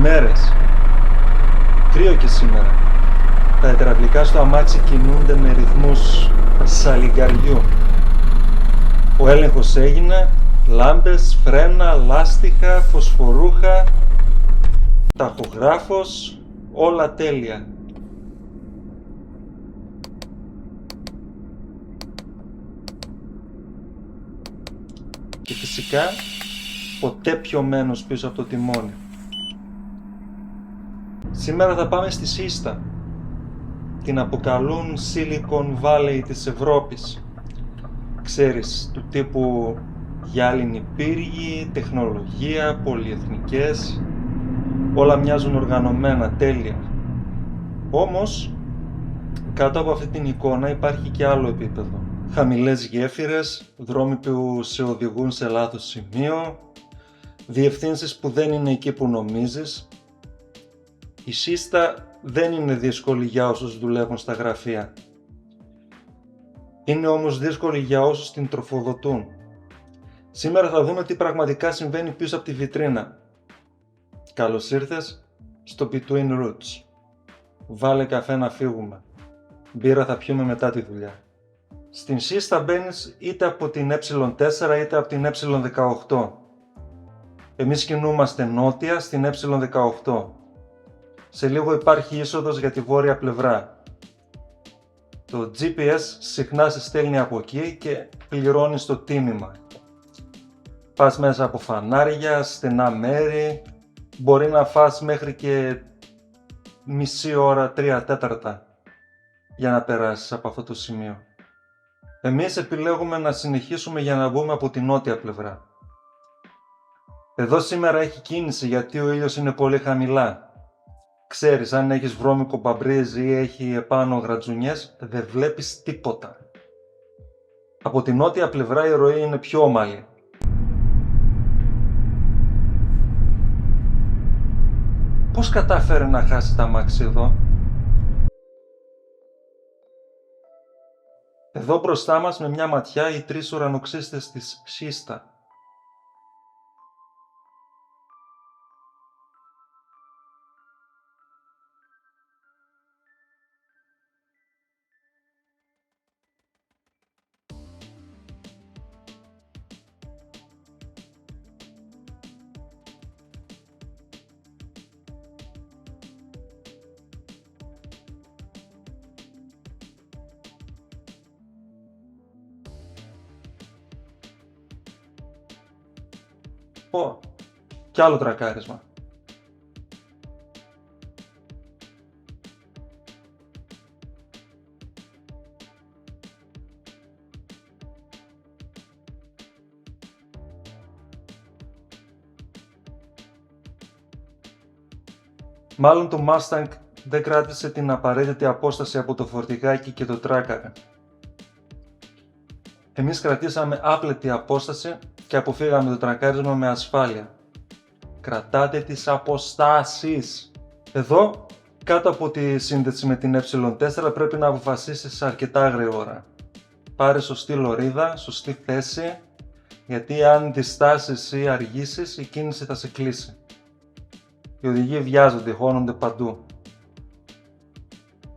μέρες. Κρύο και σήμερα. Τα υδραυλικά στο αμάξι κινούνται με ρυθμούς σαλιγκαριού. Ο έλεγχος έγινε, λάμπες, φρένα, λάστιχα, φωσφορούχα, ταχογράφος, όλα τέλεια. Και φυσικά ποτέ πιωμένος πίσω από το τιμόνι. Σήμερα θα πάμε στη Σίστα. Την αποκαλούν Silicon Valley της Ευρώπης. Ξέρεις, του τύπου γυάλινοι πύργοι, τεχνολογία, πολυεθνικές. Όλα μοιάζουν οργανωμένα, τέλεια. Όμως, κάτω από αυτή την εικόνα υπάρχει και άλλο επίπεδο. Χαμηλές γέφυρες, δρόμοι που σε οδηγούν σε λάθος σημείο, διευθύνσεις που δεν είναι εκεί που νομίζεις. Η Σίστα δεν είναι δύσκολη για όσους δουλεύουν στα γραφεία. Είναι όμως δύσκολη για όσους την τροφοδοτούν. Σήμερα θα δούμε τι πραγματικά συμβαίνει πίσω από τη βιτρίνα. Καλώς ήρθες στο Between Roots. Βάλε καφέ να φύγουμε. Μπύρα θα πιούμε μετά τη δουλειά. Στην Σίστα μπαίνεις είτε από την Ε4 είτε από την Ε18. Εμείς κινούμαστε νότια στην Ε18. Σε λίγο υπάρχει είσοδος για τη βόρεια πλευρά. Το GPS συχνά σε στέλνει από εκεί και πληρώνεις το τίμημα. Πας μέσα από φανάρια, στενά μέρη, μπορεί να φας μέχρι και μισή ώρα, 3/4 για να περάσεις από αυτό το σημείο. Εμείς επιλέγουμε να συνεχίσουμε για να μπούμε από την νότια πλευρά. Εδώ σήμερα έχει κίνηση γιατί ο ήλιος είναι πολύ χαμηλά. Ξέρεις, αν έχεις βρώμικο μπαμπρίζ ή έχει επάνω γρατζουνιές, δεν βλέπεις τίποτα. Από την νότια πλευρά η ροή είναι πιο ομαλή. Πώς κατάφερε να χάσει τα αμάξι εδώ? Εδώ μπροστά μας με μια ματιά οι 3 ουρανοξύστες της Σίστα. Πω, κι άλλο τρακάρισμα. Μάλλον το Mustang δεν κράτησε την απαραίτητη απόσταση από το φορτηγάκι και το τράκαρε. Εμείς κρατήσαμε άπλετη απόσταση και αποφύγαμε το τρακάρισμα με ασφάλεια. Κρατάτε τις αποστάσεις! Εδώ, κάτω από τη σύνδεση με την Ε4 πρέπει να αποφασίσεις αρκετά γρήγορα. Πάρε σωστή λωρίδα, σωστή θέση, γιατί αν διστάσεις ή αργήσεις η κίνηση θα σε κλείσει. Οι οδηγοί βιάζονται, χώνονται παντού.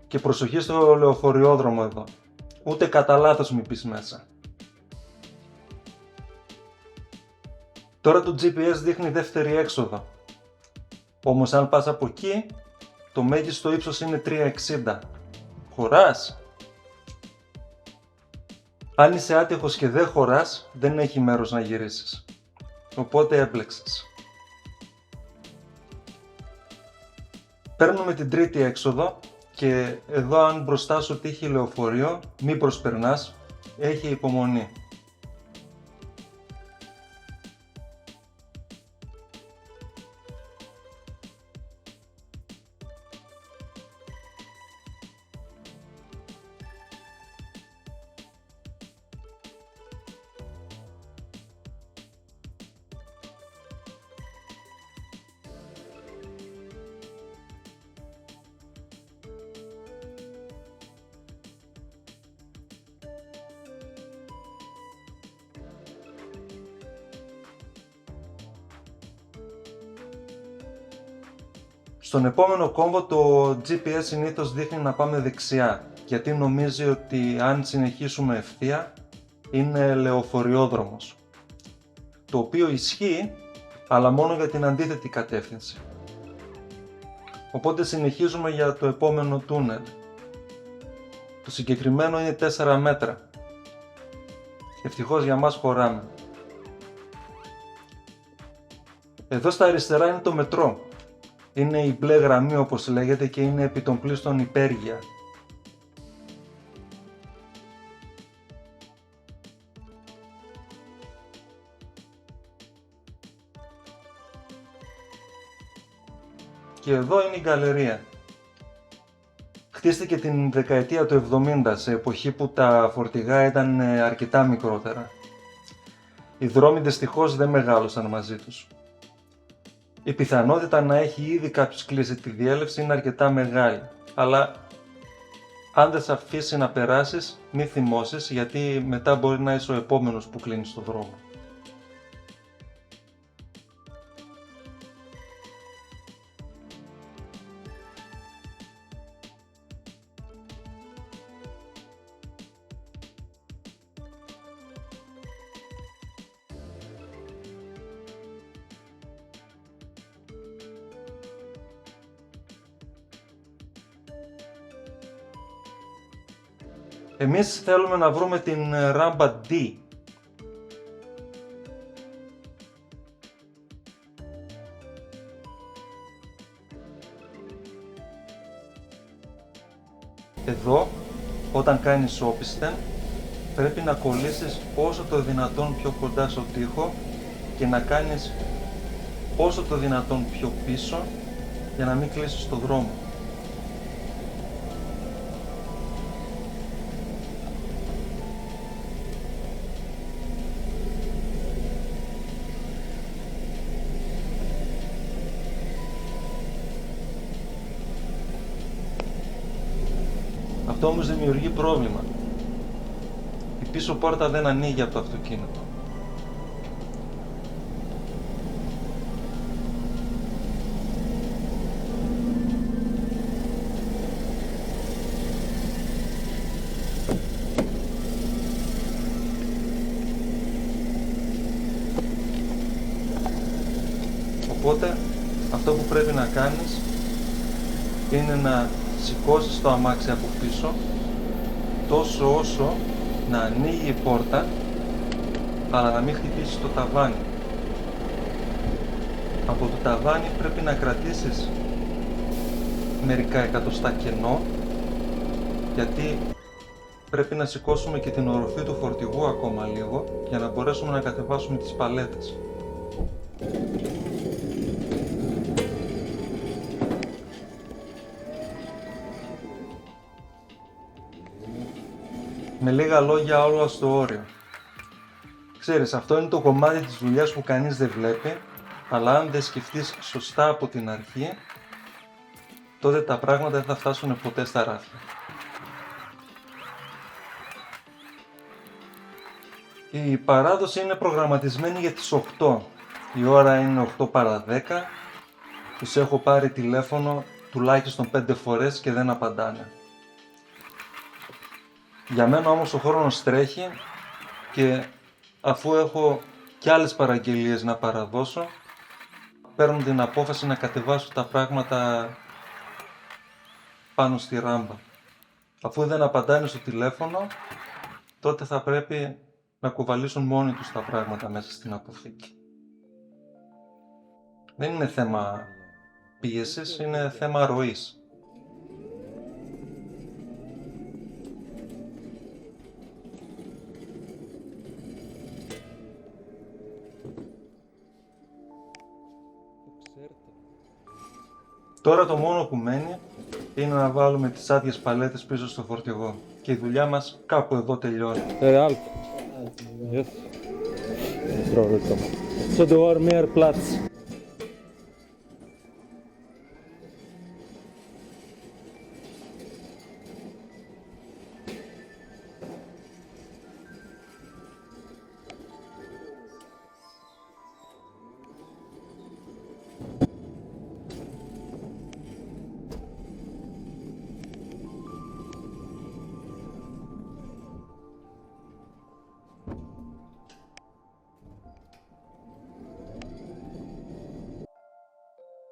Και προσοχή στο λεωφοριόδρομο εδώ. Ούτε κατά λάθος μη πεις μέσα. Τώρα το GPS δείχνει δεύτερη έξοδο. Όμως αν πας από εκεί, το μέγιστο ύψος είναι 3,60. Χωράς? Αν είσαι άτυχος και δεν χωράς, δεν έχει μέρος να γυρίσεις. Οπότε έπλεξες. Παίρνουμε την τρίτη έξοδο και εδώ αν μπροστά σου τύχει λεωφορείο, μη προσπερνάς, έχει υπομονή. Στον επόμενο κόμβο το GPS συνήθως δείχνει να πάμε δεξιά, γιατί νομίζει ότι αν συνεχίσουμε ευθεία είναι λεωφοριόδρομος. Το οποίο ισχύει, αλλά μόνο για την αντίθετη κατεύθυνση. Οπότε συνεχίζουμε για το επόμενο τούνελ. Το συγκεκριμένο είναι 4 μέτρα. Ευτυχώς για μας χωράμε. Εδώ στα αριστερά είναι το μετρό. Είναι η μπλε γραμμή όπως λέγεται και είναι επί των πλήστων υπέργεια. Και εδώ είναι η γκαλερία. Χτίστηκε την δεκαετία του 70, σε εποχή που τα φορτηγά ήταν αρκετά μικρότερα. Οι δρόμοι δυστυχώς δεν μεγάλωσαν μαζί τους. Η πιθανότητα να έχει ήδη κάποιος κλείσει τη διέλευση είναι αρκετά μεγάλη, αλλά αν δεν σε αφήσει να περάσεις, μη θυμώσεις, γιατί μετά μπορεί να είσαι ο επόμενος που κλείνει στο δρόμο. Εμείς θέλουμε να βρούμε την ράμπα D. Εδώ, όταν κάνεις όπισθεν, πρέπει να κολλήσεις όσο το δυνατόν πιο κοντά στο τοίχο και να κάνεις όσο το δυνατόν πιο πίσω για να μην κλείσεις το δρόμο. Αυτό όμως δημιουργεί πρόβλημα. Η πίσω πόρτα δεν ανοίγει από το αυτοκίνητο. Οπότε αυτό που πρέπει να κάνεις είναι να σηκώσεις το αμάξι από πίσω τόσο όσο να ανοίγει η πόρτα, αλλά να μην χτυπήσεις το ταβάνι. Από το ταβάνι πρέπει να κρατήσεις μερικά εκατοστά κενό, γιατί πρέπει να σηκώσουμε και την οροφή του φορτηγού ακόμα λίγο για να μπορέσουμε να κατεβάσουμε τις παλέτες. Με λίγα λόγια, όλα στο όριο. Ξέρεις, αυτό είναι το κομμάτι της δουλειάς που κανείς δεν βλέπει, αλλά αν δεν σκεφτείς σωστά από την αρχή, τότε τα πράγματα δεν θα φτάσουν ποτέ στα ράφια. Η παράδοση είναι προγραμματισμένη για τις 8. Η ώρα είναι 8 παρά 10. Τους έχω πάρει τηλέφωνο τουλάχιστον 5 φορές και δεν απαντάνε. Για μένα όμως ο χρόνος τρέχει και αφού έχω κι άλλες παραγγελίες να παραδώσω, παίρνω την απόφαση να κατεβάσω τα πράγματα πάνω στη ράμπα. Αφού δεν απαντάνε στο τηλέφωνο, τότε θα πρέπει να κουβαλήσουν μόνοι τους τα πράγματα μέσα στην αποθήκη. Δεν είναι θέμα πίεσης, είναι θέμα ροής. Τώρα το μόνο που μένει είναι να βάλουμε τις άδειες παλέτες πίσω στο φορτηγό και η δουλειά μας κάπου εδώ τελειώνει. Allt. Yes. Bra liksom. Så du har mer plats?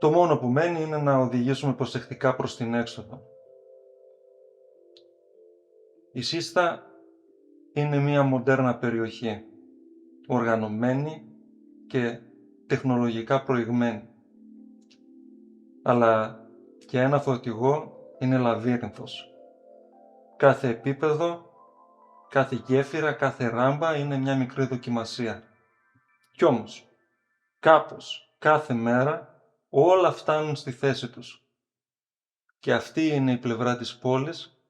Το μόνο που μένει είναι να οδηγήσουμε προσεκτικά προς την έξοδο. Η Σίστα είναι μια μοντέρνα περιοχή, οργανωμένη και τεχνολογικά προηγμένη. Αλλά και ένα φορτηγό είναι λαβύρινθος. Κάθε επίπεδο, κάθε γέφυρα, κάθε ράμπα είναι μια μικρή δοκιμασία. Κι όμως, κάπως, κάθε μέρα, όλα φτάνουν στη θέση τους. Και αυτή είναι η πλευρά της πόλης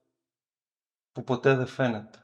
που ποτέ δεν φαίνεται.